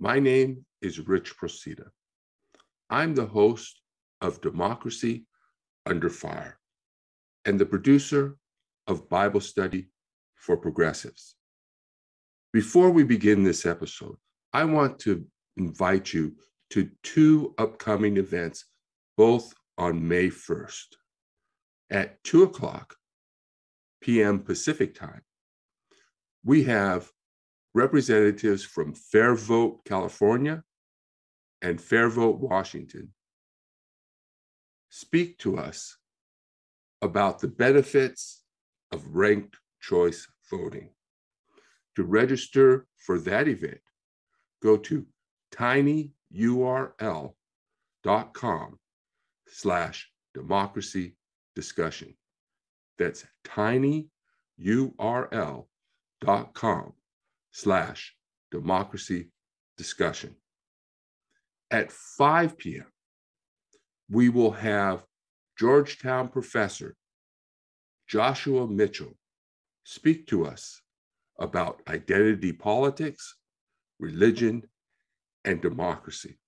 My name is Rich Procida. I'm the host of Democracy Under Fire and the producer of Bible Study for Progressives. Before we begin this episode, I want to invite you to two upcoming events, both on May 1st. At 2:00 p.m. Pacific time, we have representatives from Fair Vote, California, and Fair Vote, Washington, speak to us about the benefits of ranked choice voting. To register for that event, go to tinyurl.com/democracy discussion. That's tinyurl.com/democracy discussion. At 5 p.m., we will have Georgetown professor Joshua Mitchell speak to us about identity politics, religion, and democracy.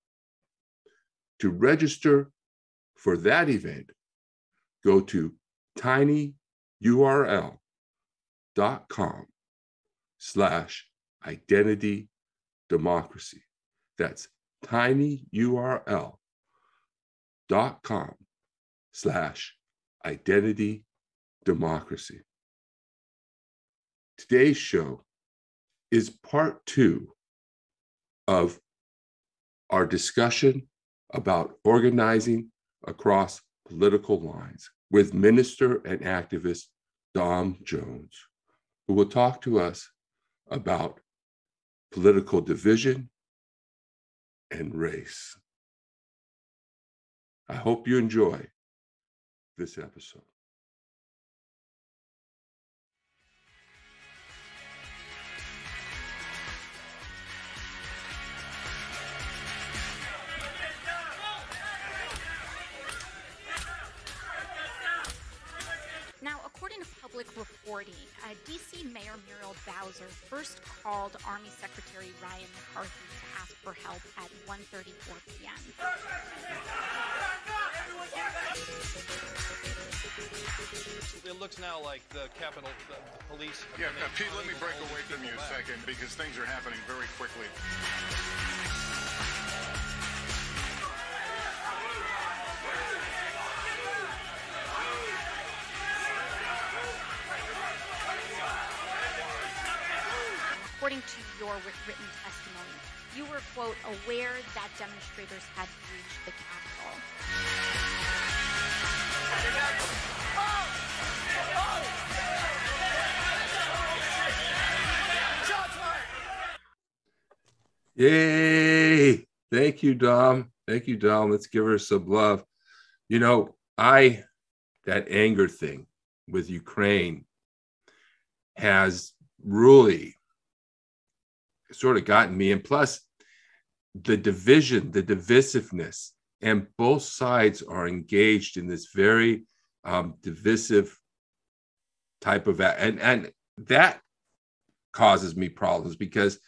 To register for that event, go to tinyurl.com/identity democracy. That's tinyurl.com/identity democracy. Today's show is part 2 of our discussion about organizing across political lines with minister and activist Dom Jones, who will talk to us about political division and race. I hope you enjoy this episode. Now, according to public reporting, D.C. Mayor Muriel Bowser first called Army Secretary Ryan McCarthy to ask for help at 1:34 p.m. It looks now like the Capitol Police... Yeah, Pete, let me break away from you a second because things are happening very quickly. According to your written testimony, you were, quote, aware that demonstrators had breached the Capitol. Yay! Thank you, Dom. Thank you, Dom. Let's give her some love. You know, that anger thing with Ukraine has really sort of gotten me. And plus, the division, the divisiveness, and both sides are engaged in this very divisive type of, and that causes me problems because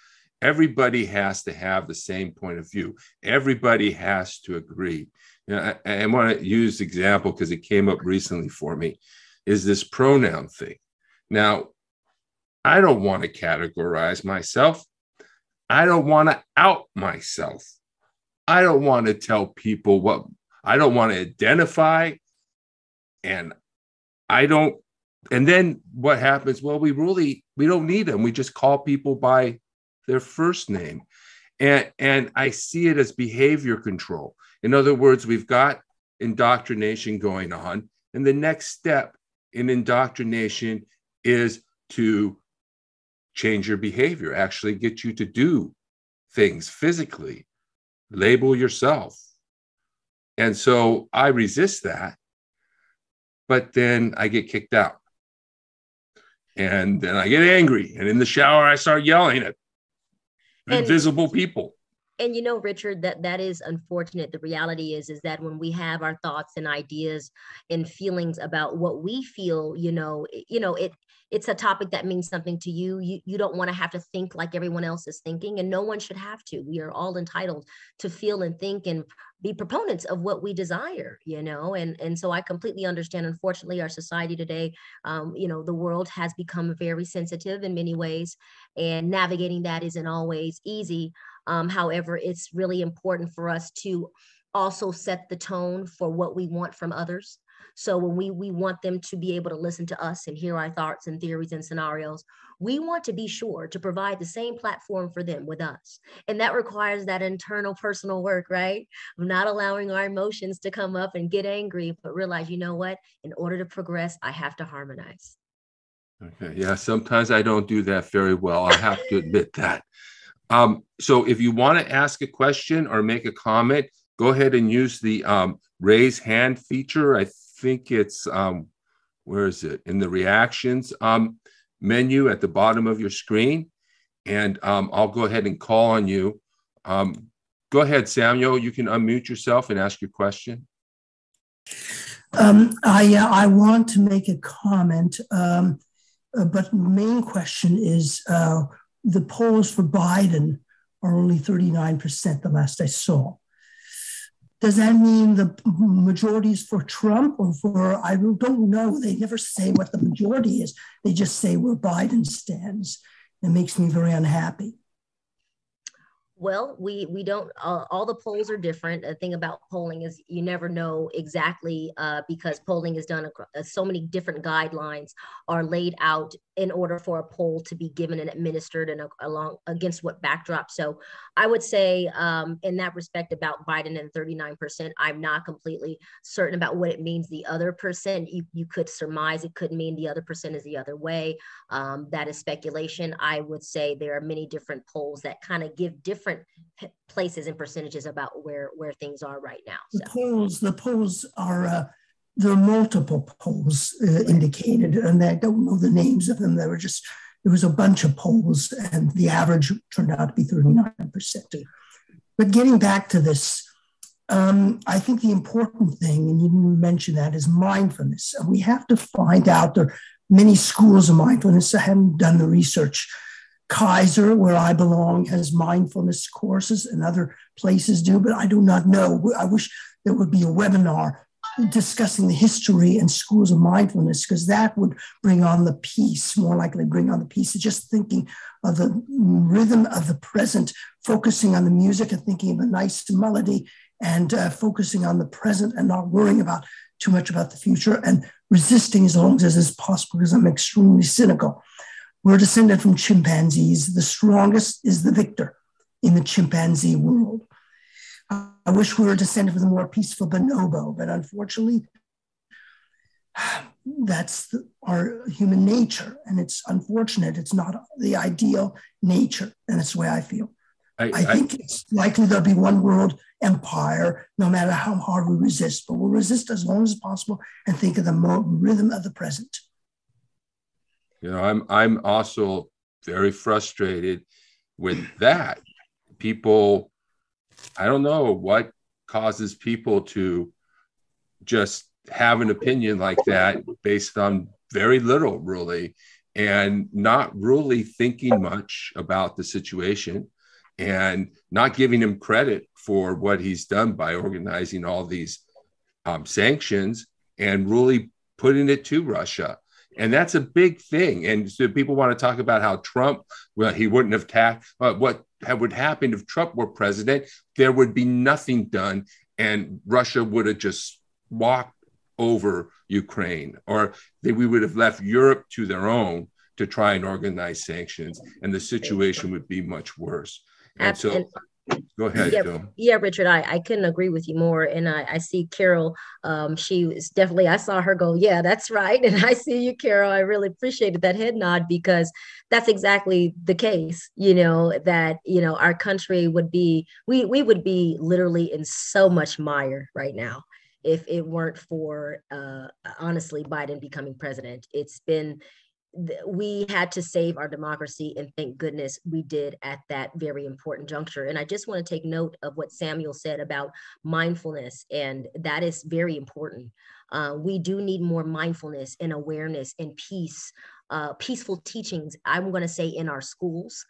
everybody has to have the same point of view. Everybody has to agree. You know, I want to use example because it came up recently for me, is this pronoun thing. Now, I don't want to categorize myself. I don't want to out myself. I don't want to tell people what, I don't want to identify. And then what happens? Well, we don't need them. We just call people by their first name. And I see it as behavior control. In other words, we've got indoctrination going on. And the next step in indoctrination is to change your behavior, actually get you to do things physically, label yourself. And so I resist that, but then I get kicked out. And then I get angry. And in the shower, I start yelling at invisible people. And you know, Richard, that is unfortunate. The reality is that when we have our thoughts and ideas and feelings about what we feel, it's a topic that means something to you. You don't want to have to think like everyone else is thinking, and no one should have to. We are all entitled to feel and think and be proponents of what we desire, and so I completely understand. Unfortunately, our society today, the world has become very sensitive in many ways, and navigating that isn't always easy. However, it's really important for us to also set the tone for what we want from others. So when we want them to be able to listen to us and hear our thoughts and theories and scenarios, we want to be sure to provide the same platform for them with us. And that requires that internal personal work, right? Of not allowing our emotions to come up and get angry, but realize, you know what? In order to progress, I have to harmonize. Okay. Yeah. Sometimes I don't do that very well. I have to admit that. So if you want to ask a question or make a comment, go ahead and use the raise hand feature. I think it's, where is it? In the reactions menu at the bottom of your screen. And I'll go ahead and call on you. Go ahead, Samuel. You can unmute yourself and ask your question. I want to make a comment, but the main question is, the polls for Biden are only 39%, the last I saw. Does that mean the majority is for Trump or for, I don't know. They never say what the majority is. They just say where Biden stands. It makes me very unhappy. Well, we don't, all the polls are different. The thing about polling is you never know exactly, because polling is done, so many different guidelines are laid out in order for a poll to be given and administered and along against what backdrop. So I would say in that respect about Biden and 39%, I'm not completely certain about what it means. The other percent, you could surmise it could mean the other percent is the other way. That is speculation. I would say there are many different polls that kind of give different places and percentages about where things are right now. So. The polls are, there are multiple polls indicated, and I don't know the names of them. There was a bunch of polls, and the average turned out to be 39%. But getting back to this, I think the important thing, and you mentioned that, is mindfulness. We have to find out there are many schools of mindfulness. I haven't done the research. Kaiser, where I belong, has mindfulness courses, and other places do, but I do not know. I wish there would be a webinar discussing the history and schools of mindfulness, because that would bring on the peace, more likely bring on the peace. Just thinking of the rhythm of the present, focusing on the music and thinking of a nice melody, and focusing on the present and not worrying about too much about the future, and resisting as long as is possible, because I'm extremely cynical. We're descended from chimpanzees. The strongest is the victor in the chimpanzee world. I wish we were descended from the more peaceful bonobo, but unfortunately, that's our human nature, and it's unfortunate. It's not the ideal nature, and it's the way I feel. I think it's likely there'll be one world empire, no matter how hard we resist, but we'll resist as long as possible and think of the rhythm of the present. I'm also very frustrated with that. People, I don't know what causes people to just have an opinion like that based on very little, really, and not really thinking much about the situation and not giving him credit for what he's done by organizing all these sanctions and really putting it to Russia. And that's a big thing. And so people want to talk about how Trump, well, he wouldn't have taxed. What would happen if Trump were president? There would be nothing done, and Russia would have just walked over Ukraine, or we would have left Europe to their own to try and organize sanctions, and the situation would be much worse. And so, go ahead, Phil. Yeah, Richard, I couldn't agree with you more. And I see Carol, she was definitely, I saw her go, yeah, that's right. And I see you, Carol. I really appreciated that head nod, because that's exactly the case, that, our country would be, we would be literally in so much mire right now if it weren't for, honestly, Biden becoming president. It's been we had to save our democracy, and thank goodness we did at that very important juncture. And I just want to take note of what Samuel said about mindfulness, and that is very important. We do need more mindfulness and awareness and peace, peaceful teachings, I'm going to say, in our schools.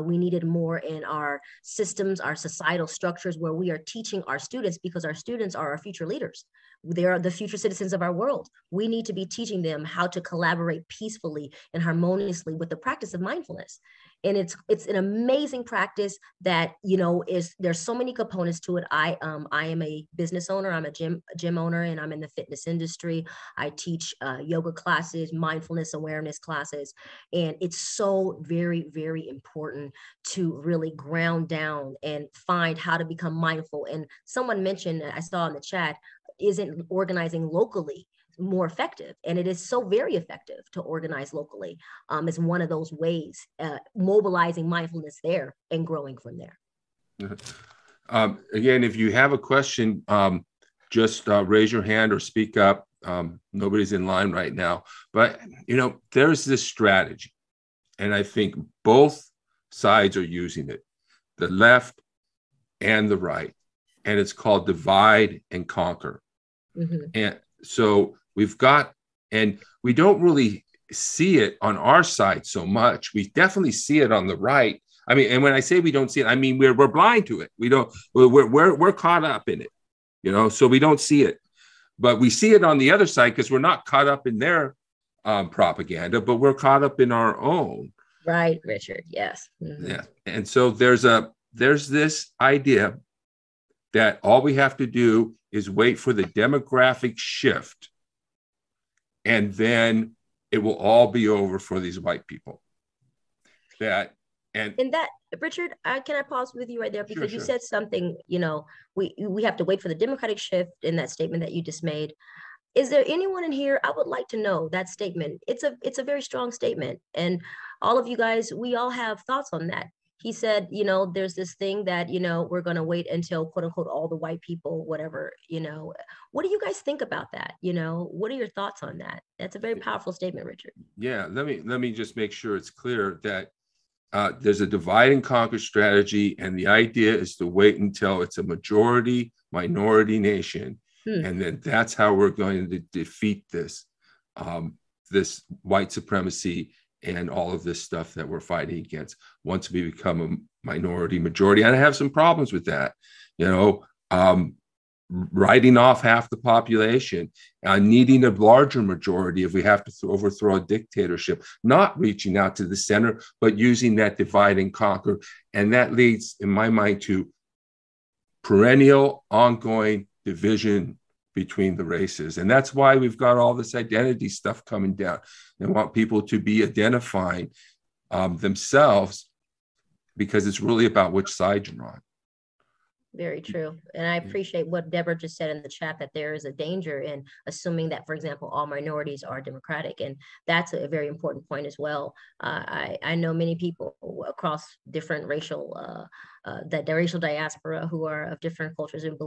We needed more in our systems, our societal structures, where we are teaching our students, because our students are our future leaders. They are the future citizens of our world. We need to be teaching them how to collaborate peacefully and harmoniously with the practice of mindfulness. And it's an amazing practice that, you know, there's so many components to it. I am a business owner. I'm a gym owner, and I'm in the fitness industry. I teach yoga classes, mindfulness awareness classes, and it's so very, very important to really ground down and find how to become mindful. And someone mentioned, I saw in the chat, isn't organizing locally more effective? And it is so very effective to organize locally. Is one of those ways, mobilizing mindfulness there and growing from there. Again, if you have a question, just raise your hand or speak up. Nobody's in line right now, but you know, there's this strategy, and I think both sides are using it, the left and the right, and it's called divide and conquer. Mm-hmm. And so we've got, and we don't really see it on our side so much. We definitely see it on the right. I mean, and when I say we don't see it, I mean we're blind to it. We're caught up in it, you know. So we don't see it, but we see it on the other side because we're not caught up in their propaganda, but we're caught up in our own. Right, Richard. Yes. Mm-hmm. Yeah, and so there's this idea that all we have to do is wait for the demographic shift, and then it will all be over for these white people. That Richard, can I pause with you right there, because sure. You said something, you know, we have to wait for the democratic shift in that statement that you just made. Is there anyone in here? I would like to know that statement. It's a very strong statement, and all of you guys, we all have thoughts on that. He said, you know, there's this thing that, you know, we're going to wait until, quote unquote, all the white people, whatever, you know. What do you guys think about that? You know, what are your thoughts on that? That's a very powerful statement, Richard. Yeah, let me just make sure it's clear that there's a divide and conquer strategy, and the idea is to wait until it's a majority minority nation, and then that's how we're going to defeat this white supremacy and all of this stuff that we're fighting against once we become a minority majority. And I have some problems with that, you know, writing off half the population, needing a larger majority if we have to overthrow a dictatorship, not reaching out to the center, but using that divide and conquer. And that leads, in my mind, to perennial, ongoing division between the races. And that's why we've got all this identity stuff coming down. They want people to be identifying themselves, because it's really about which side you're on. Very true. And I appreciate what Deborah just said in the chat, that there is a danger in assuming that, for example, all minorities are democratic. And that's a very important point as well. I know many people across different racial, the racial diaspora, who are of different cultures and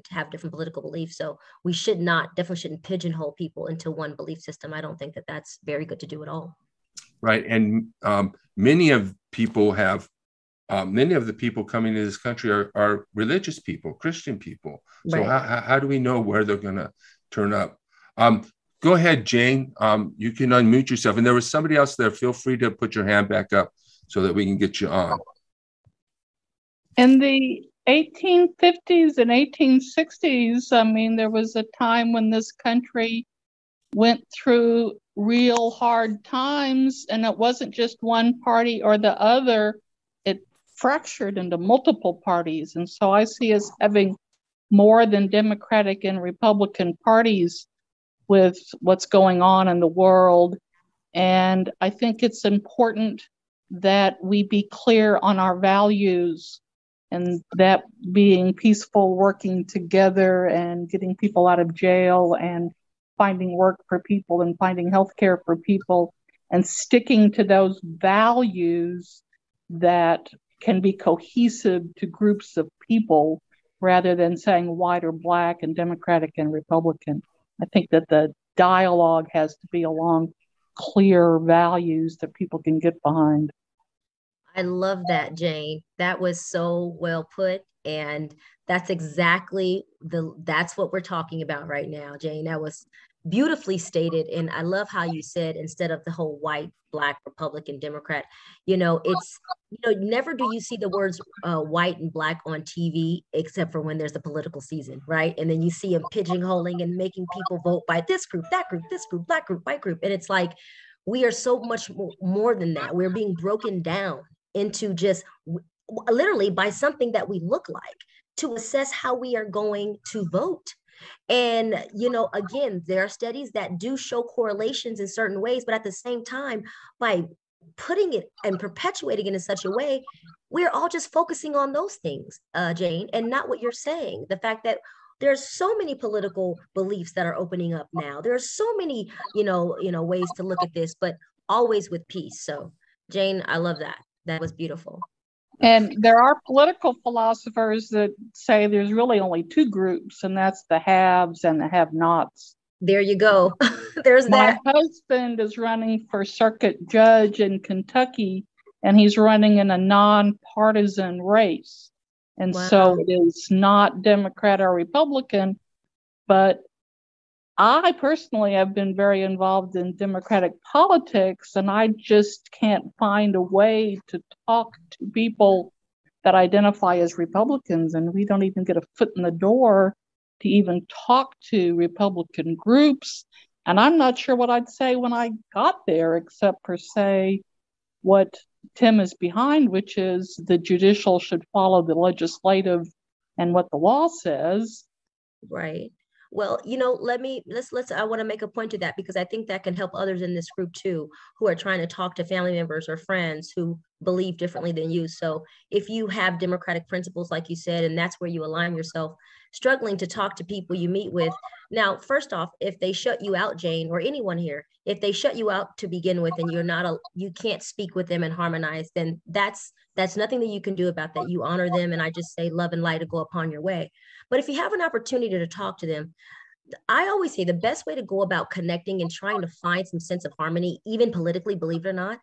have different political beliefs. So we definitely shouldn't pigeonhole people into one belief system. I don't think that that's very good to do at all. Right. And many of the people coming to this country are religious people, Christian people. So right. How do we know where they're going to turn up? Go ahead, Jane. You can unmute yourself. And there was somebody else there. Feel free to put your hand back up so that we can get you on. In the 1850s and 1860s, I mean, there was a time when this country went through real hard times, and it wasn't just one party or the other. It fractured into multiple parties. And so I see us having more than Democratic and Republican parties with what's going on in the world. And I think it's important that we be clear on our values, and that being peaceful, working together, and getting people out of jail, and finding work for people, and finding healthcare for people, and sticking to those values that can be cohesive to groups of people, rather than saying white or black and Democratic and Republican. I think that the dialogue has to be along clear values that people can get behind. I love that, Jane. That was so well put. And that's exactly that's what we're talking about right now, Jane. That was beautifully stated. And I love how you said, instead of the whole white, black, Republican, Democrat, it's, never do you see the words white and black on TV, except for when there's a political season, right? And then you see them pigeonholing and making people vote by this group, that group, this group, black group, white group. And it's like, we are so much more than that. We're being broken down into just literally by something that we look like to assess how we are going to vote. And, again, there are studies that do show correlations in certain ways, but at the same time, by putting it and perpetuating it in such a way, we're all just focusing on those things, Jane, and not what you're saying. The fact that there's so many political beliefs that are opening up now. There are so many, ways to look at this, but always with peace. So, Jane, I love that. That was beautiful. And there are political philosophers that say there's really only two groups, and that's the haves and the have-nots. There you go. There's that. My husband is running for circuit judge in Kentucky, and he's running in a nonpartisan race. And so it is not Democrat or Republican, but I personally have been very involved in Democratic politics, and I just can't find a way to talk to people that identify as Republicans, and we don't even get a foot in the door to even talk to Republican groups. And I'm not sure what I'd say when I got there, except for say what Tim is behind, which is the judicial should follow the legislative and what the law says. Right. Well, let's I want to make a point to that, because I think that can help others in this group too, who are trying to talk to family members or friends who believe differently than you. So if you have democratic principles, like you said, and that's where you align yourself, struggling to talk to people you meet with. Now, first off, if they shut you out, Jane, or anyone here, if they shut you out to begin with, and you can't speak with them and harmonize, then that's nothing that you can do about that. You honor them, and I just say love and light to go upon your way. But if you have an opportunity to talk to them, I always say the best way to go about connecting and trying to find some sense of harmony, even politically, believe it or not,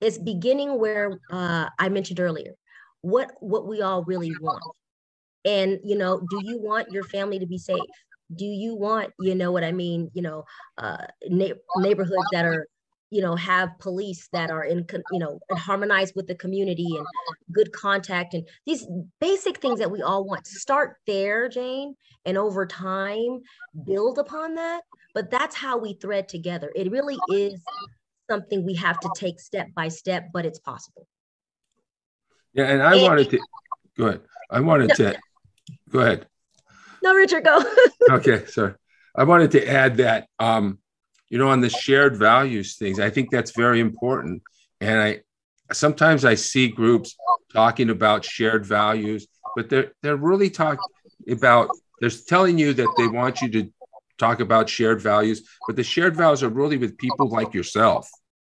is beginning where I mentioned earlier, what we all really want. And, do you want your family to be safe? Do you want, neighborhoods that are, have police that are and harmonize with the community and good contact and these basic things that we all want. Start there, Jane, and over time build upon that. But that's how we thread together. It really is something we have to take step by step, but it's possible. Yeah, and I wanted to go ahead. Go ahead. No, Richard, go. Okay, sorry. I wanted to add that on the shared values things, I think that's very important. And sometimes I see groups talking about shared values, but they're really talking about, they're telling you that they want you to talk about shared values, but the shared values are really with people like yourself.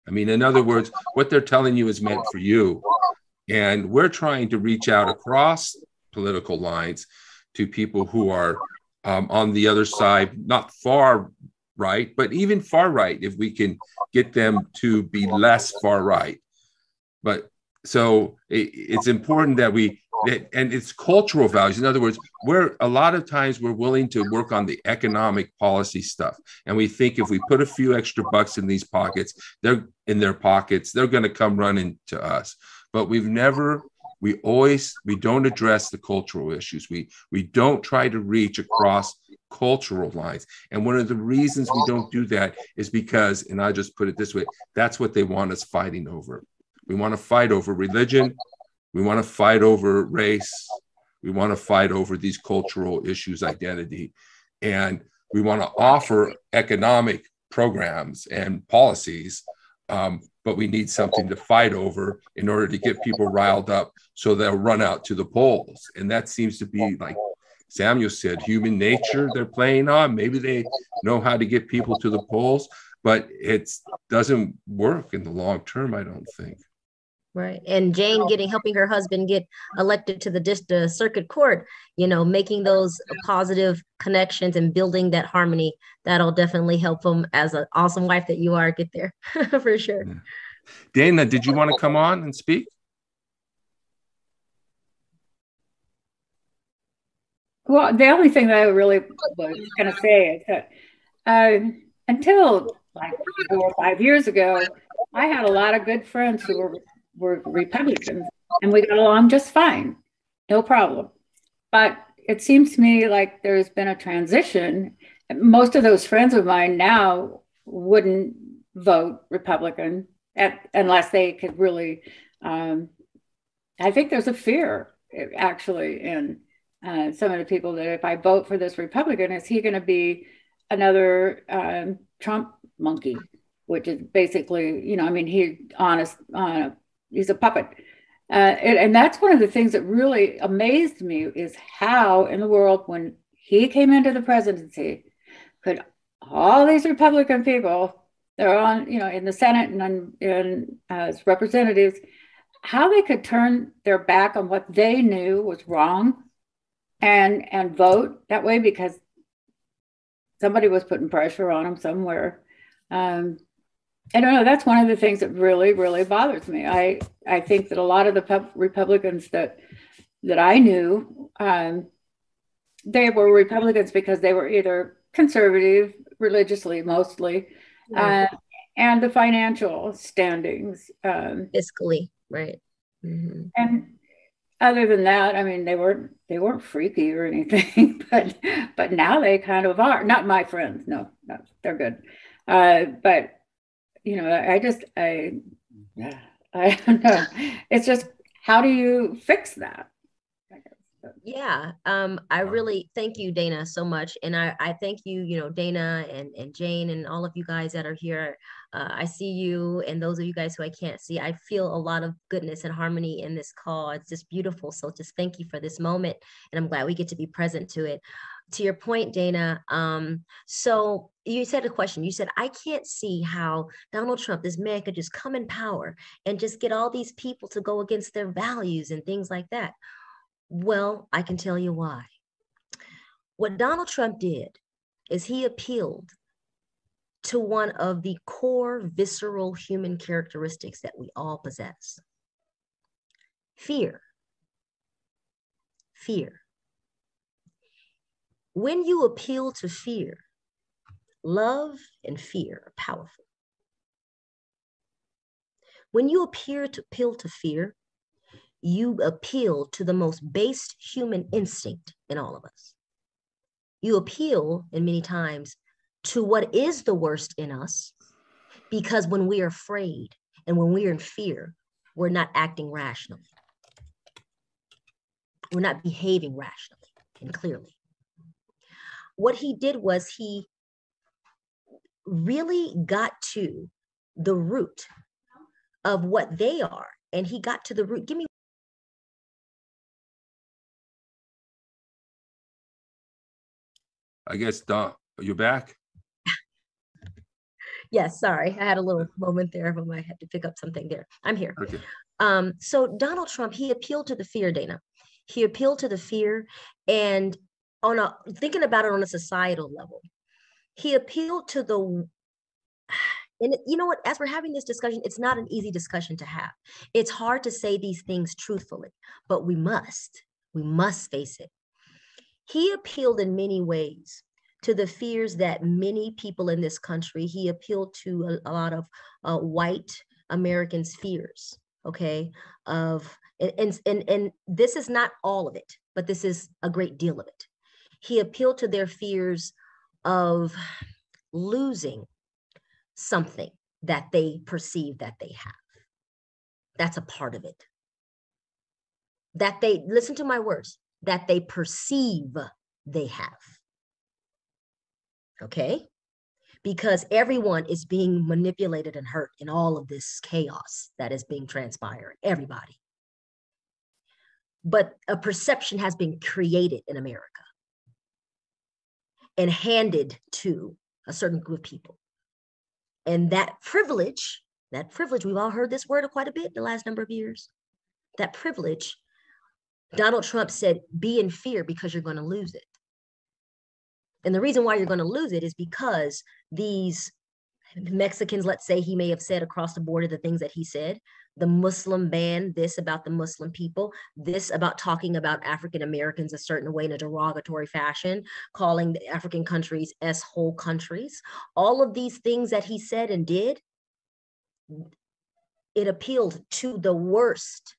I mean, in other words, what they're telling you is meant for you. And we're trying to reach out across political lines to people who are on the other side, not far right, but even far right, if we can get them to be less far right. But so it's important that and it's cultural values. In other words, a lot of times we're willing to work on the economic policy stuff. And we think if we put a few extra bucks in these pockets, they're going to come running to us. But we don't address the cultural issues. We don't try to reach across cultural lines. And one of the reasons we don't do that is because, and I just put it this way, that's what they want us fighting over. We want to fight over religion. We want to fight over race. We want to fight over these cultural issues, identity. And we want to offer economic programs and policies, but we need something to fight over in order to get people riled up so they'll run out to the polls. And that seems to be, like Samuel said, human nature they're playing on. Maybe they know how to get people to the polls, but it doesn't work in the long term, I don't think. Right. And Jane helping her husband get elected to the circuit court, making those positive connections and building that harmony, that'll definitely help them as an awesome wife that you are get there for sure. Yeah. Dana, did you want to come on and speak? Well, the only thing that I really was going to say is that until like 4 or 5 years ago, I had a lot of good friends who were Republicans, and we got along just fine, no problem. But it seems to me like there's been a transition. Most of those friends of mine now wouldn't vote Republican unless they could really. I think there's a fear actually in some of the people that if I vote for this Republican, is he going to be another Trump monkey, which is basically, I mean, he's a puppet. And that's one of the things that really amazed me is how in the world, when he came into the presidency, could all these Republican people, they're on, in the Senate and as representatives, how they could turn their back on what they knew was wrong and vote that way because somebody was putting pressure on them somewhere. I don't know. That's one of the things that really, really bothers me. I think that a lot of the Republicans that I knew, they were Republicans because they were either conservative, religiously mostly, and the financial standings. Fiscally, right. Mm-hmm. And other than that, I memean, they weren't freaky or anything, but now they kind of are. Not my friends. No, they're good. But I don't know. It's just, how do you fix that? Yeah. I really thank you, Dana, so much. And I thank you, Dana and Jane and all of you guys that are here. I see you, and those of you guys who I can't see. I feel a lot of goodness and harmony in this call. It's just beautiful. So just thank you for this moment. And I'm glad we get to be present to it. To your point, Dana, so you said a question. You said, I can't see how Donald Trump, this man, could just come in power and just get all these people to go against their values and things like that. Well, I can tell you why. What Donald Trump did is he appealed to one of the core visceral human characteristics that we all possess. Fear. Fear. When you appeal to fear, love and fear are powerful. When you appeal to fear, you appeal to the most base human instinct in all of us. You appeal, and many times, to what is the worst in us, because when we are afraid and when we are in fear, we're not acting rationally. We're not behaving rationally and clearly. What he did was he really got to the root of what they are, and he got to the root. Give me. I guess, Don, you're back? Yes, sorry. I had a little moment there, but I had to pick up something there. I'm here. Okay. So Donald Trump, he appealed to the fear, Dana. He appealed to the fear, and thinking about it on a societal level, he appealed to and you know what, as we're having this discussion, it's not an easy discussion to have. It's hard to say these things truthfully, but we must face it. He appealed in many ways to the fears that many people in this country, he appealed to a lot of white Americans' fears, okay? And this is not all of it, but this is a great deal of it. He appealed to their fears of losing something that they perceive that they have. That's a part of it. That they, listen to my words, that they perceive they have. Okay? Because everyone is being manipulated and hurt in all of this chaos that is being transpired. Everybody. But a perception has been created in America and handed to a certain group of people. And that privilege That privilege, we've all heard this word quite a bit in the last number of years. That privilege, Donald Trump said, be in fear because you're going to lose it. And the reason why you're going to lose it is because these Mexicans, let's say he may have said across the border the things that he said, the Muslim ban, this about the Muslim people, this about talking about African Americans a certain way in a derogatory fashion, calling the African countries S-hole countries. All of these things that he said and did, it appealed to the worst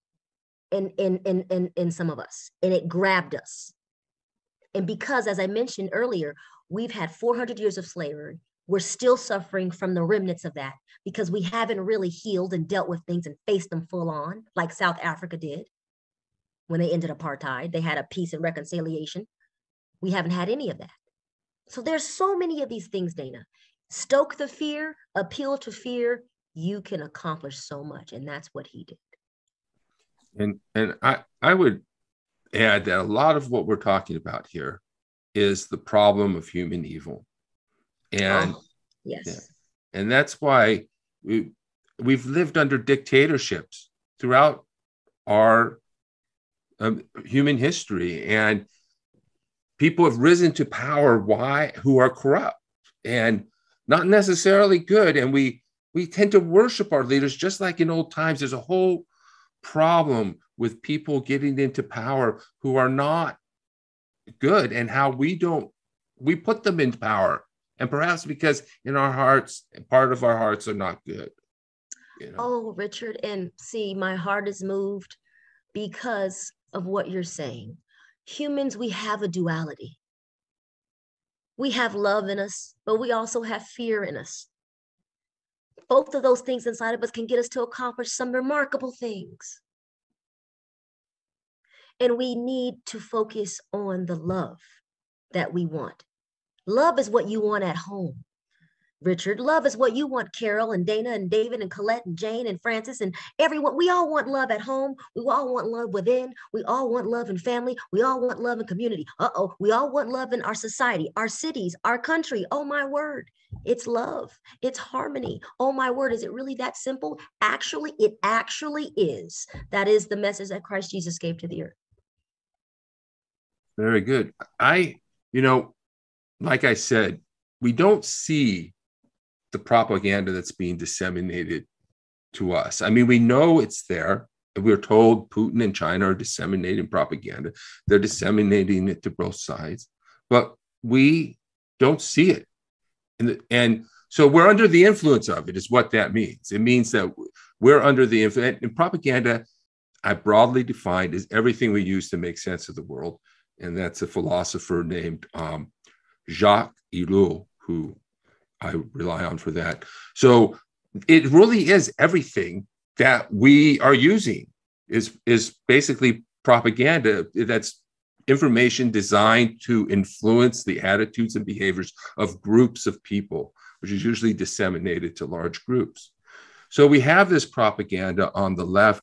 in some of us, and it grabbed us. And because, as I mentioned earlier, we've had 400 years of slavery, we're still suffering from the remnants of that because we haven't really healed and dealt with things and faced them full on, like South Africa did when they ended apartheid. They had a peace and reconciliation. We haven't had any of that. So there's so many of these things, Dana. Stoke the fear, appeal to fear, you can accomplish so much. And that's what he did. And I would add that a lot of what we're talking about here is the problem of human evil. And yes, yeah, and that's why we've lived under dictatorships throughout our human history, and people have risen to power who are corrupt and not necessarily good. And we tend to worship our leaders just like in old times. There's a whole problem with people getting into power who are not good, and how we put them in power. And perhaps because in our hearts, part of our hearts are not good. You know? Oh, Richard, and see, my heart is moved because of what you're saying. Humans, we have a duality. We have love in us, but we also have fear in us. Both of those things inside of us can get us to accomplish some remarkable things. And we need to focus on the love that we want. Love is what you want at home, Richard. Love is what you want, Carol and Dana and David and Colette and Jane and Francis and everyone. We all want love at home. We all want love within. We all want love in family. We all want love in community. We all want love in our society, our cities, our country. Oh, my word. It's love. It's harmony. Oh, my word. Is it really that simple? Actually, it actually is. That is the message that Christ Jesus gave to the earth. Very good. Like I said, we don't see the propaganda that's being disseminated to us. I mean, we know it's there. We're told Putin and China are disseminating propaganda. They're disseminating it to both sides, but we don't see it. And so we're under the influence of it, is what that means. It means that we're under the influence. And propaganda, I broadly defined, is everything we use to make sense of the world. And that's a philosopher named Jacques Ellul, who I rely on for that. So it really is everything that we are using is basically propaganda. That's information designed to influence the attitudes and behaviors of groups of people, which is usually disseminated to large groups. So we have this propaganda on the left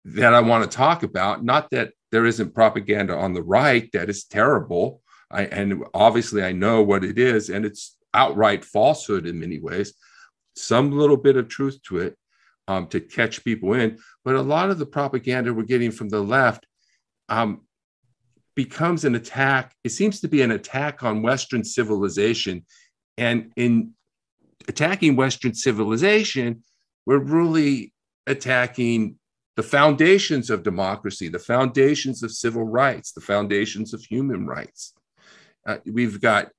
that I want to talk about. Not that there isn't propaganda on the right that is terrible. And obviously I know what it is, and it's outright falsehood in many ways, some little bit of truth to it to catch people in. But a lot of the propaganda we're getting from the left becomes an attack. It seems to be an attack on Western civilization. And in attacking Western civilization, we're really attacking the foundations of democracy, the foundations of civil rights, the foundations of human rights. We've got,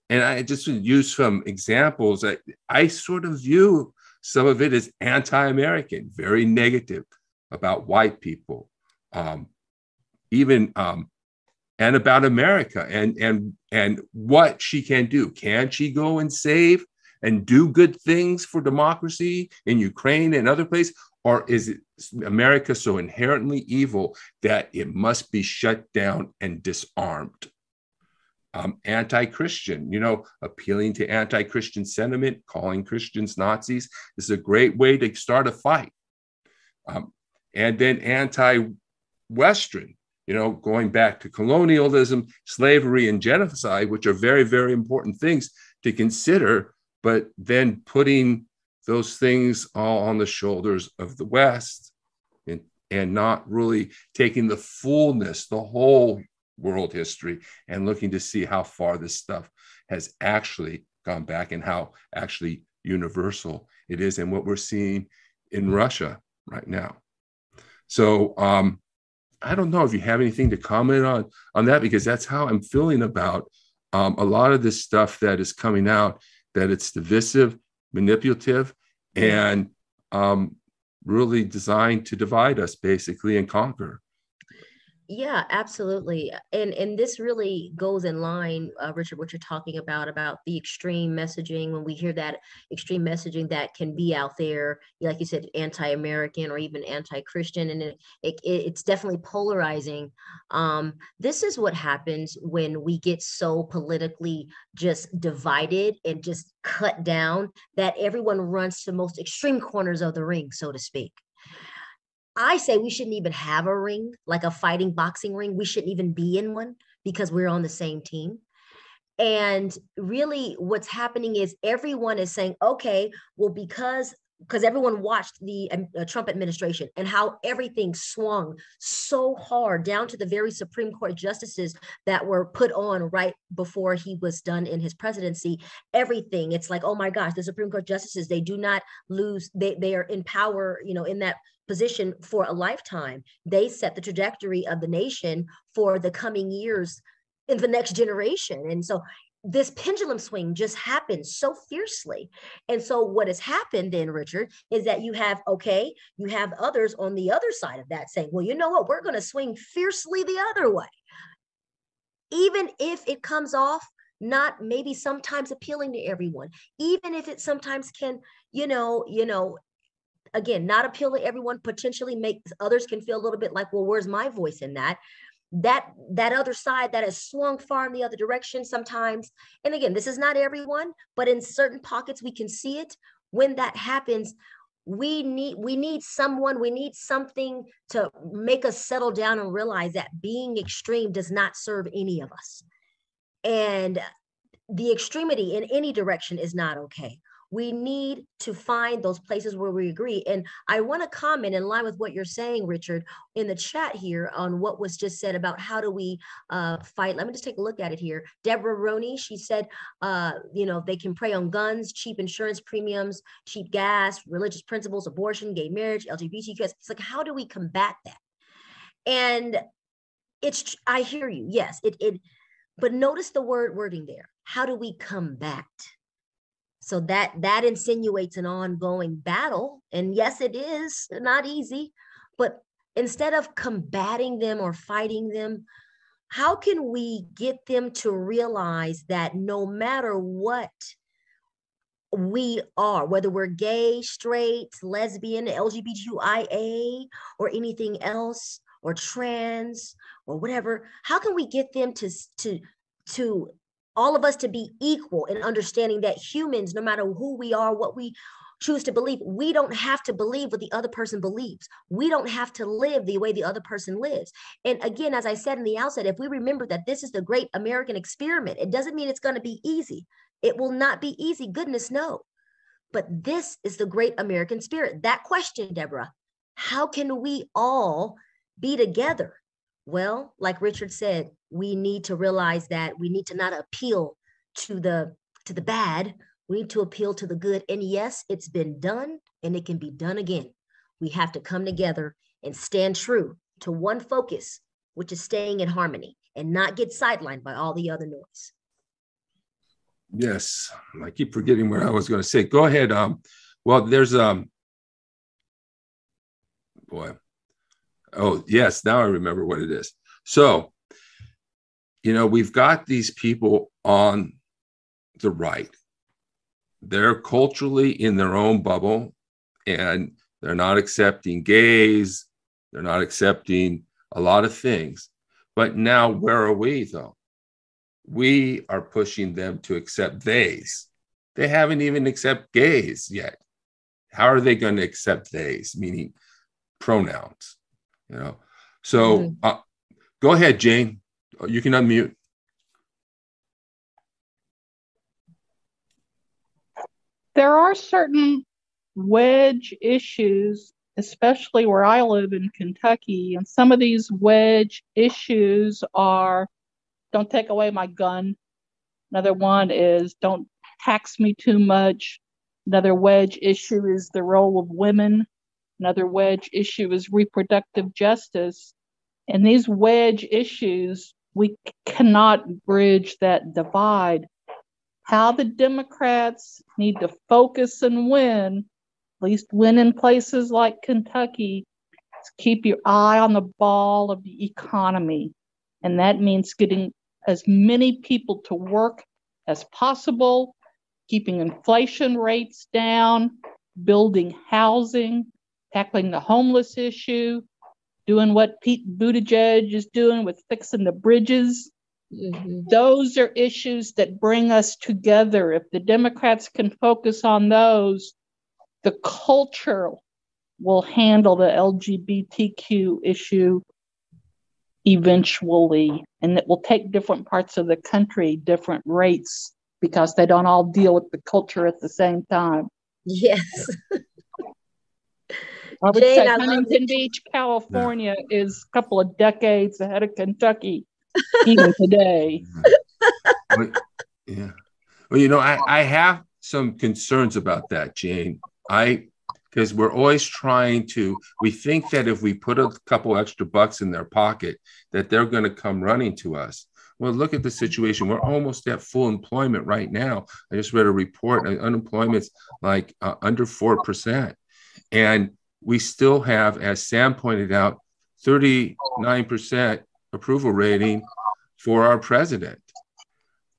and I just use some examples. I sort of view some of it as anti-American, very negative about white people, even and about America and what she can do. Can she go and save and do good things for democracy in Ukraine and other places? Or is it America so inherently evil that it must be shut down and disarmed? Anti-Christian, appealing to anti-Christian sentiment, calling Christians Nazis. This is a great way to start a fight. And then anti-Western, going back to colonialism, slavery, and genocide, which are very, very important things to consider, but then putting those things all on the shoulders of the West, and not really taking the fullness, the whole world history, and looking to see how far this stuff has actually gone back and how actually universal it is, and what we're seeing in Russia right now. So I don't know if you have anything to comment on that, because that's how I'm feeling about a lot of this stuff that is coming out, that it's divisive, manipulative, and really designed to divide us basically and conquer. Yeah, absolutely. And this really goes in line, Richard, what you're talking about the extreme messaging. When we hear that extreme messaging that can be out there, like you said, anti-American or even anti-Christian, and it's definitely polarizing. This is what happens when we get so politically just divided and just cut down that everyone runs to the most extreme corners of the ring, so to speak. I say we shouldn't even have a ring, like a fighting boxing ring. We shouldn't even be in one because we're on the same team. And really what's happening is everyone is saying, okay, well, because everyone watched the Trump administration and how everything swung so hard down to the very Supreme Court justices that were put on right before he was done in his presidency. Everything, it's like, oh my gosh, the Supreme Court justices, they do not lose, they are in power, in that position for a lifetime. They set the trajectory of the nation for the coming years in the next generation. And so this pendulum swing just happened so fiercely. And so what has happened then, Richard, is that you have others on the other side of that saying, well, you know what, we're going to swing fiercely the other way. Even if it comes off not maybe sometimes appealing to everyone, even if it sometimes can, again, not appeal to everyone, potentially make others can feel a little bit like, well, where's my voice in that? That other side that has swung far in the other direction sometimes. And again, this is not everyone, but in certain pockets, we can see it. When that happens, we need something to make us settle down and realize that being extreme does not serve any of us. And the extremity in any direction is not okay. We need to find those places where we agree. And I want to comment in line with what you're saying, Richard, in the chat here on what was just said about how do we fight. Let me just take a look at it here. Deborah Roney, she said, they can prey on guns, cheap insurance premiums, cheap gas, religious principles, abortion, gay marriage, LGBTQ. It's like, how do we combat that? And I hear you. Yes, but notice the wording there. How do we combat? So that insinuates an ongoing battle. And yes, it is not easy, but instead of combating them or fighting them, how can we get them to realize that no matter what we are, whether we're gay, straight, lesbian, LGBTQIA, or anything else, or trans, or whatever, how can we get them to all of us to be equal in understanding that humans, no matter who we are, what we choose to believe, we don't have to believe what the other person believes. We don't have to live the way the other person lives. And again, as I said in the outset, if we remember that this is the great American experiment, it doesn't mean it's going to be easy. It will not be easy, goodness no. But this is the great American spirit. That question, Deborah, how can we all be together? Well, like Richard said, we need to realize that we need to not appeal to the bad. We need to appeal to the good. And yes, it's been done and it can be done again. We have to come together and stand true to one focus, which is staying in harmony and not get sidelined by all the other noise. Yes, I keep forgetting what I was going to say. Go ahead. Well, there's boy. Oh, yes. Now I remember what it is. So, we've got these people on the right. They're culturally in their own bubble, and they're not accepting gays. They're not accepting a lot of things. But now where are we, though? We are pushing them to accept theys. They haven't even accepted gays yet. How are they going to accept theys, meaning pronouns? So go ahead, Jane. You can unmute. There are certain wedge issues, especially where I live in Kentucky. And some of these wedge issues are, don't take away my gun. Another one is, don't tax me too much. Another wedge issue is the role of women. Another wedge issue is reproductive justice. And these wedge issues, we cannot bridge that divide. How the Democrats need to focus and win, at least win in places like Kentucky, is keep your eye on the ball of the economy. And that means getting as many people to work as possible, keeping inflation rates down, building housing, tackling the homeless issue, doing what Pete Buttigieg is doing with fixing the bridges. Mm-hmm. Those are issues that bring us together. If the Democrats can focus on those, the culture will handle the LGBTQ issue eventually. And it will take different parts of the country different rates because they don't all deal with the culture at the same time. Yes. I would say Huntington Beach, California is a couple of decades ahead of Kentucky, even today. Yeah. Well, you know, I have some concerns about that, Jane. Because we're always trying to, we think that if we put a couple extra bucks in their pocket, that they're going to come running to us. Well, look at the situation. We're almost at full employment right now. I just read a report, unemployment's like under 4%. And we still have, as Sam pointed out, 39% approval rating for our president.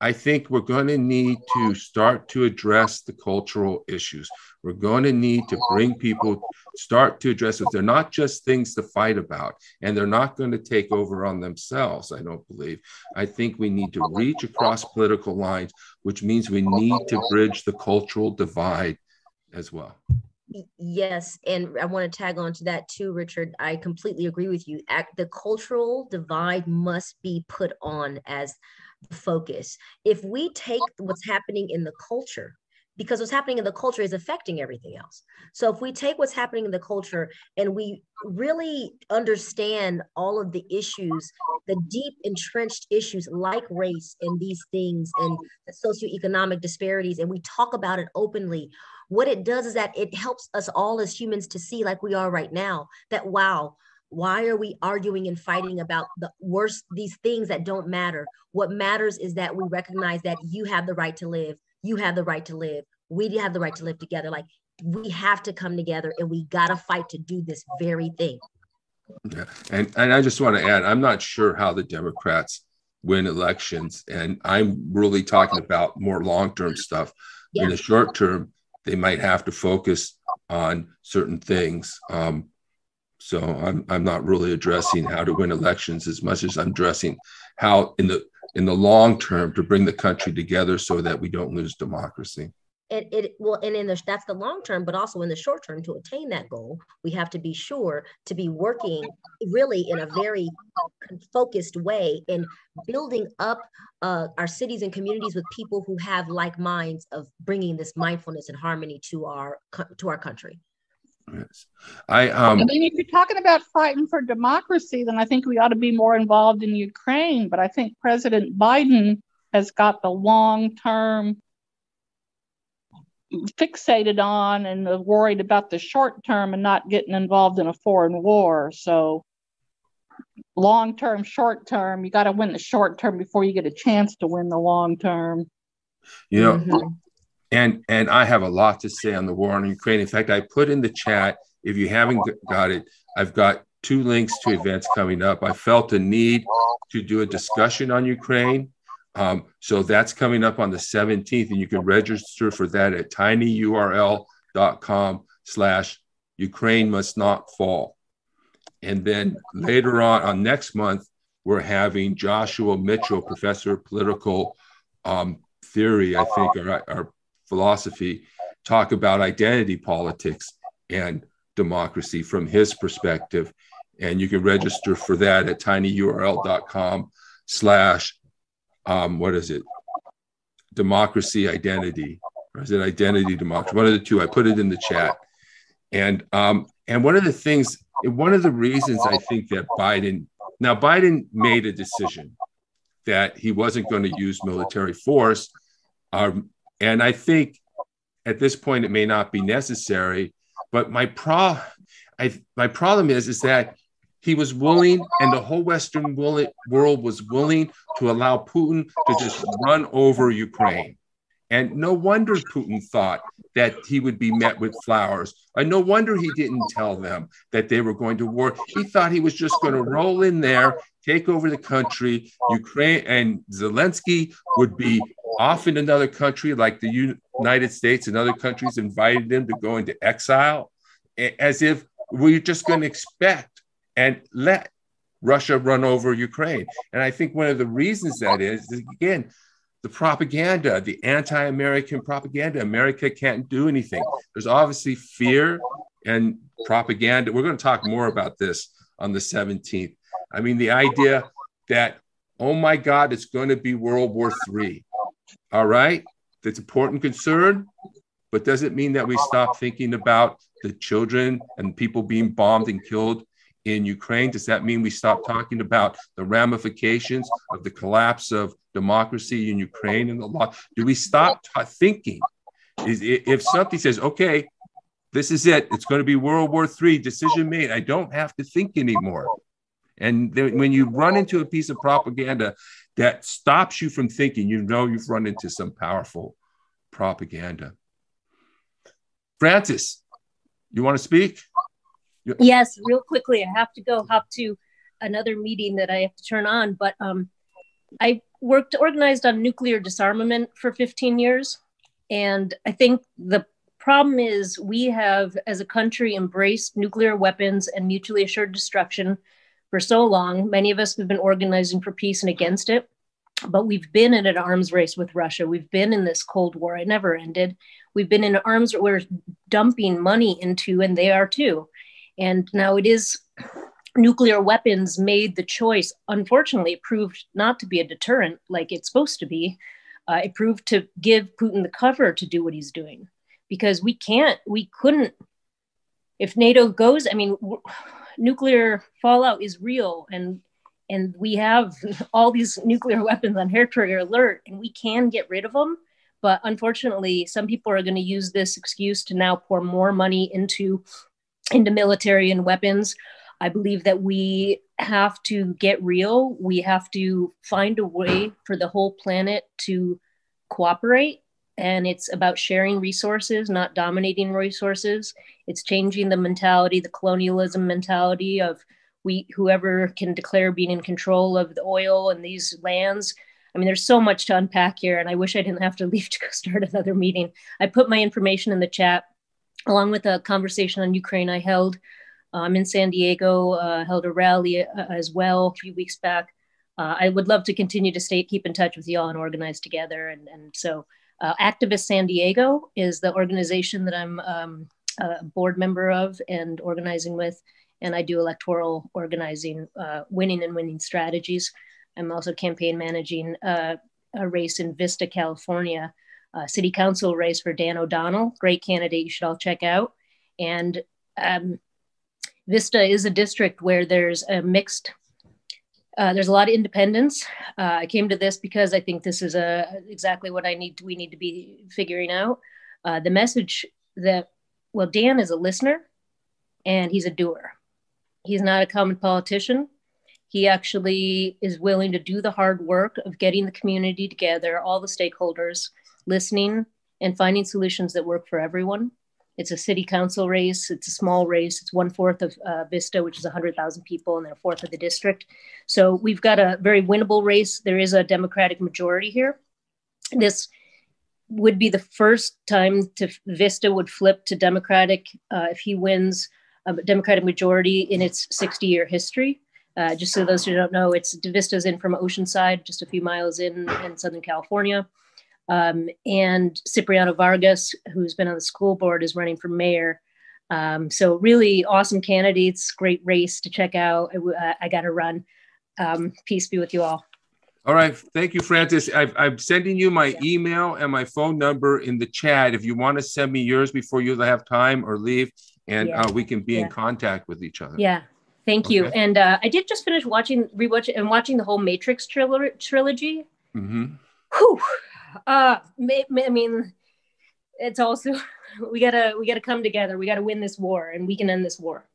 I think we're going to need to start to address the cultural issues. We're going to need to bring people, start to address it. They're not just things to fight about, and they're not going to take over on themselves, I don't believe. I think we need to reach across political lines, which means we need to bridge the cultural divide as well. Yes, and I want to tag on to that too, Richard. I completely agree with you. The cultural divide must be put on as the focus. If we take what's happening in the culture, because what's happening in the culture is affecting everything else. So if we take what's happening in the culture and we really understand all of the issues, the deep entrenched issues like race and these things and the socioeconomic disparities, and we talk about it openly, what it does is that it helps us all as humans to see, like we are right now, that, wow, why are we arguing and fighting about the worst, these things that don't matter? What matters is that we recognize that you have the right to live. You have the right to live. We have the right to live together. Like, we have to come together and we got to fight to do this very thing. Yeah. And I just want to add, I'm not sure how the Democrats win elections. And I'm really talking about more long-term stuff. Yeah. In the short term, they might have to focus on certain things. So I'm not really addressing how to win elections as much as I'm addressing how in the long term to bring the country together so that we don't lose democracy. That's the long term, but also in the short term, to attain that goal, we have to be sure to be working really in a very focused way in building up our cities and communities with people who have like minds of bringing this mindfulness and harmony to our country. Yes. I mean, if you're talking about fighting for democracy, then I think we ought to be more involved in Ukraine. But I think President Biden has got the long term fixated on and worried about the short term and not getting involved in a foreign war. So long term, short term, you got to win the short term before you get a chance to win the long term. You know, mm-hmm. And I have a lot to say on the war in Ukraine. In fact, I put in the chat, if you haven't got it, I've got 2 links to events coming up. I felt a need to do a discussion on Ukraine. So that's coming up on the 17th, and you can register for that at tinyurl.com/Ukraine must not fall. And then later on next month, we're having Joshua Mitchell, professor of political theory, I think, or philosophy, talk about identity politics and democracy from his perspective. And you can register for that at tinyurl.com/ democracy identity. or is it identity democracy? One of the two. I put it in the chat. And one of the things, one of the reasons I think that Biden made a decision that he wasn't going to use military force. And I think at this point, it may not be necessary, but my problem is that he was willing, and the whole Western world was willing to allow Putin to just run over Ukraine. And no wonder Putin thought that he would be met with flowers. And no wonder he didn't tell them that they were going to war. He thought he was just going to roll in there, take over the country. Ukraine and Zelensky would be off in another country, like the United States and other countries invited him to go into exile, as if we're just going to expect and let Russia run over Ukraine. And I think one of the reasons that is again, the propaganda, the anti-American propaganda. America can't do anything. There's obviously fear and propaganda. We're going to talk more about this on the 17th. I mean, the idea that, oh my God, it's going to be World War III. All right, that's important concern, but does it mean that we stop thinking about the children and people being bombed and killed in Ukraine? Does that mean we stop talking about the ramifications of the collapse of democracy in Ukraine and the law? Do we stop thinking? If somebody says, okay, this is it, it's going to be World War III, decision made, I don't have to think anymore. And then when you run into a piece of propaganda that stops you from thinking, you know you've run into some powerful propaganda. Francis, you want to speak? Yes, real quickly. I have to go hop to another meeting that I have to turn on, but I organized on nuclear disarmament for 15 years. And I think the problem is we have, as a country, embraced nuclear weapons and mutually assured destruction for so long. Many of us have been organizing for peace and against it, but we've been in an arms race with Russia. We've been in this Cold War. It never ended. We've been in arms we're dumping money into, and they are too. And now it is nuclear weapons made the choice. Unfortunately, it proved not to be a deterrent like it's supposed to be. It proved to give Putin the cover to do what he's doing, because we couldn't, if NATO goes, I mean, nuclear fallout is real, and we have all these nuclear weapons on hair trigger alert, and we can get rid of them. But unfortunately, some people are going to use this excuse to now pour more money into military and weapons. I believe that we have to get real. We have to find a way for the whole planet to cooperate. And it's about sharing resources, not dominating resources. It's changing the mentality, the colonialism mentality of whoever can declare being in control of the oil and these lands. I mean, there's so much to unpack here, and I wish I didn't have to leave to go start another meeting. I put my information in the chat, along with a conversation on Ukraine I held. I'm in San Diego, held a rally as well a few weeks back. I would love to continue to keep in touch with y'all and organize together. And so Activist San Diego is the organization that I'm a board member of and organizing with. And I do electoral organizing, winning strategies. I'm also campaign managing a race in Vista, California, city council race for Dan O'Donnell. Great candidate, you should all check out. And Vista is a district where there's a mixed, there's a lot of independents. I came to this because I think this is exactly what we need to be figuring out. The message that, well, Dan is a listener and he's a doer. He's not a common politician. He actually is willing to do the hard work of getting the community together, all the stakeholders, listening and finding solutions that work for everyone. It's a city council race. It's a small race. It's 1/4 of Vista, which is 100,000 people, and they're 1/4 of the district. So we've got a very winnable race. There is a Democratic majority here. This would be the first time Vista would flip to Democratic if he wins a Democratic majority in its 60-year history. Just so those who don't know, Vista's in from Oceanside, just a few miles in Southern California. And Cipriano Vargas, who's been on the school board, is running for mayor. So really awesome candidates, great race to check out. I got to run. Peace be with you all. All right. Thank you, Francis. I'm sending you my email and my phone number in the chat. If you want to send me yours before you have time or leave, and we can be in contact with each other. Yeah. Thank you. And I did just finish watching the whole Matrix trilogy. Mm-hmm. Whew. I mean, it's also we gotta come together. We gotta win this war, and we can end this war.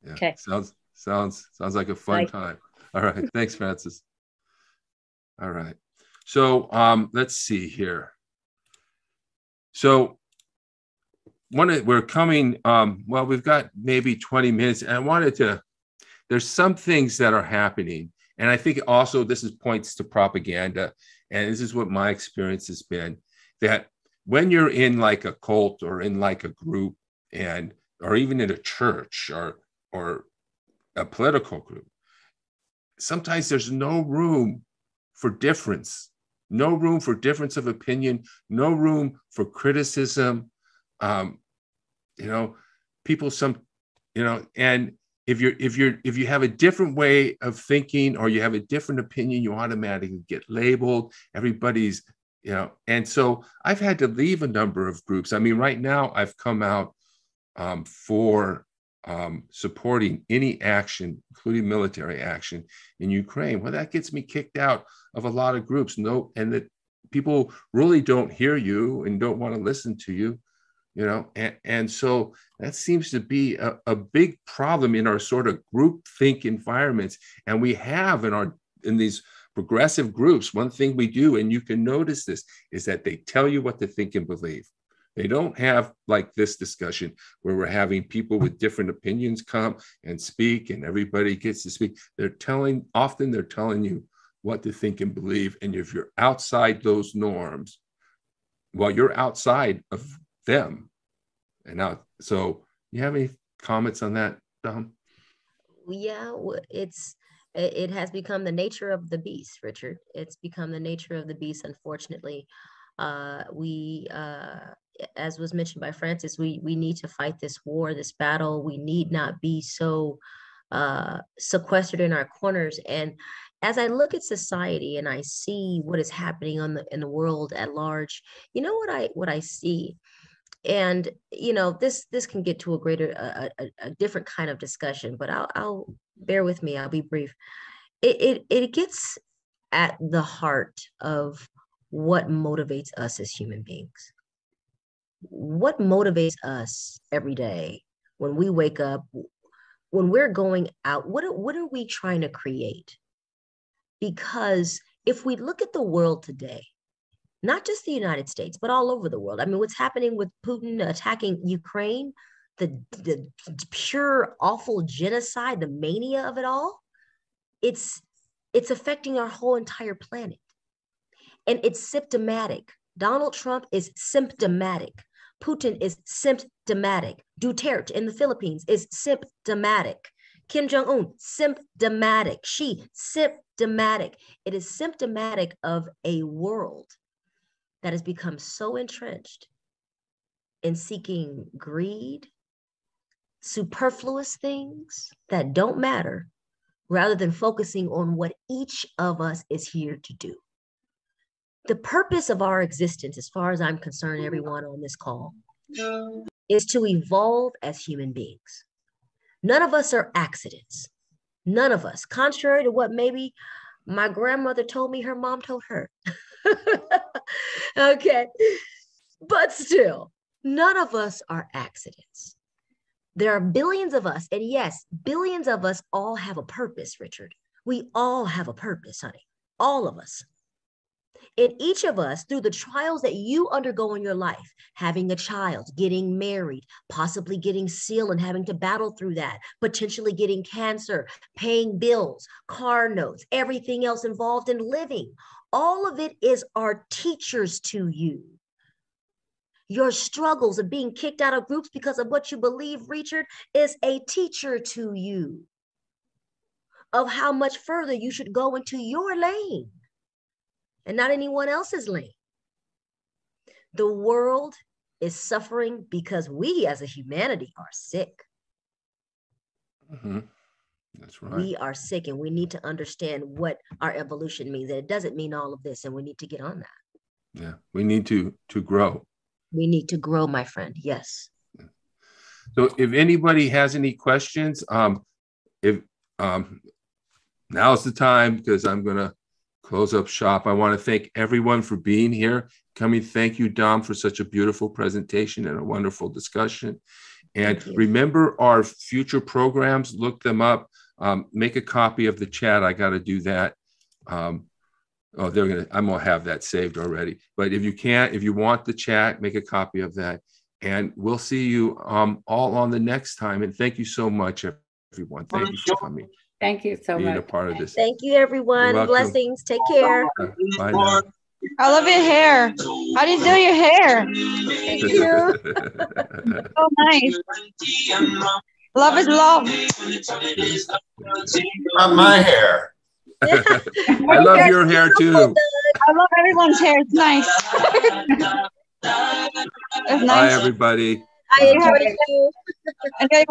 Yeah. Okay. Sounds like a fun time. All right. Thanks, Francis. All right. So let's see here. So we're coming, well, we've got maybe 20 minutes, and I wanted to, there's some things that are happening. And I think also this points to propaganda. And this is what my experience has been, that when you're in like a cult or in like a group or even in a church or a political group, sometimes there's no room for difference, no room for difference of opinion, no room for criticism. People, and if you have a different way of thinking or you have a different opinion, you automatically get labeled. Everybody's, and so I've had to leave a number of groups. I mean, right now I've come out for supporting any action, including military action in Ukraine. Well, that gets me kicked out of a lot of groups. And that people really don't hear you and don't want to listen to you, and so that seems to be a big problem in our sort of group think environments. And we have in these progressive groups, one thing we do, and you can notice this, is that they tell you what to think and believe. They don't have like this discussion where we're having people with different opinions come and speak and everybody gets to speak. Often they're telling you what to think and believe. And if you're outside those norms, well, you're outside of them. And now, so you have any comments on that, Dom? Yeah, it has become the nature of the beast, Richard. It's become the nature of the beast, unfortunately. As was mentioned by Francis, we need to fight this war, this battle. We need not be so sequestered in our corners. And as I look at society and I see what is happening in the world at large, you know what I see, and this can get to a different kind of discussion, but I'll bear with me. I'll be brief. It gets at the heart of what motivates us as human beings. What motivates us every day when we wake up, when we're going out? What are we trying to create? Because if we look at the world today, not just the United States, but all over the world. I mean, what's happening with Putin attacking Ukraine, the pure awful genocide, the mania of it all, it's affecting our whole entire planet. And it's symptomatic. Donald Trump is symptomatic. Putin is symptomatic. Duterte in the Philippines is symptomatic. Kim Jong-un, symptomatic. Xi, symptomatic. It is symptomatic of a world that has become so entrenched in seeking greed, superfluous things that don't matter, rather than focusing on what each of us is here to do. The purpose of our existence, as far as I'm concerned, everyone on this call, is to evolve as human beings. None of us are accidents. None of us, contrary to what maybe my grandmother told me her mom told her. Okay. But still, none of us are accidents. There are billions of us. And yes, billions of us all have a purpose, Richard. We all have a purpose, honey. All of us. And each of us, through the trials that you undergo in your life, having a child, getting married, possibly getting SEAL and having to battle through that, potentially getting cancer, paying bills, car notes, everything else involved in living, all of it is our teachers to you. Your struggles of being kicked out of groups because of what you believe, Richard, is a teacher to you of how much further you should go into your lane and not anyone else's lane. The world is suffering because we as a humanity are sick. Mm-hmm. That's right. We are sick, and we need to understand what our evolution means. And it doesn't mean all of this, and we need to get on that. Yeah, we need to grow. We need to grow, my friend. Yes. So if anybody has any questions, if now's the time, because I'm going to close up shop. I want to thank everyone for being here. Coming. Thank you, Dom, for such a beautiful presentation and a wonderful discussion. And remember our future programs, look them up, make a copy of the chat. I got to do that. I'm going to have that saved already. But if you can't, if you want the chat, make a copy of that. And we'll see you all on the next time. And thank you so much, everyone. Thank you for coming. Thank you so much. Being a part of this. Thank you, everyone. Blessings. Take care. Bye now. I love your hair. How do you do your hair? Thank you. So nice. Love is love. Not my hair. I love your hair too. I love everyone's hair. It's nice. It's nice. Bye, everybody. I enjoyed it too. Enjoy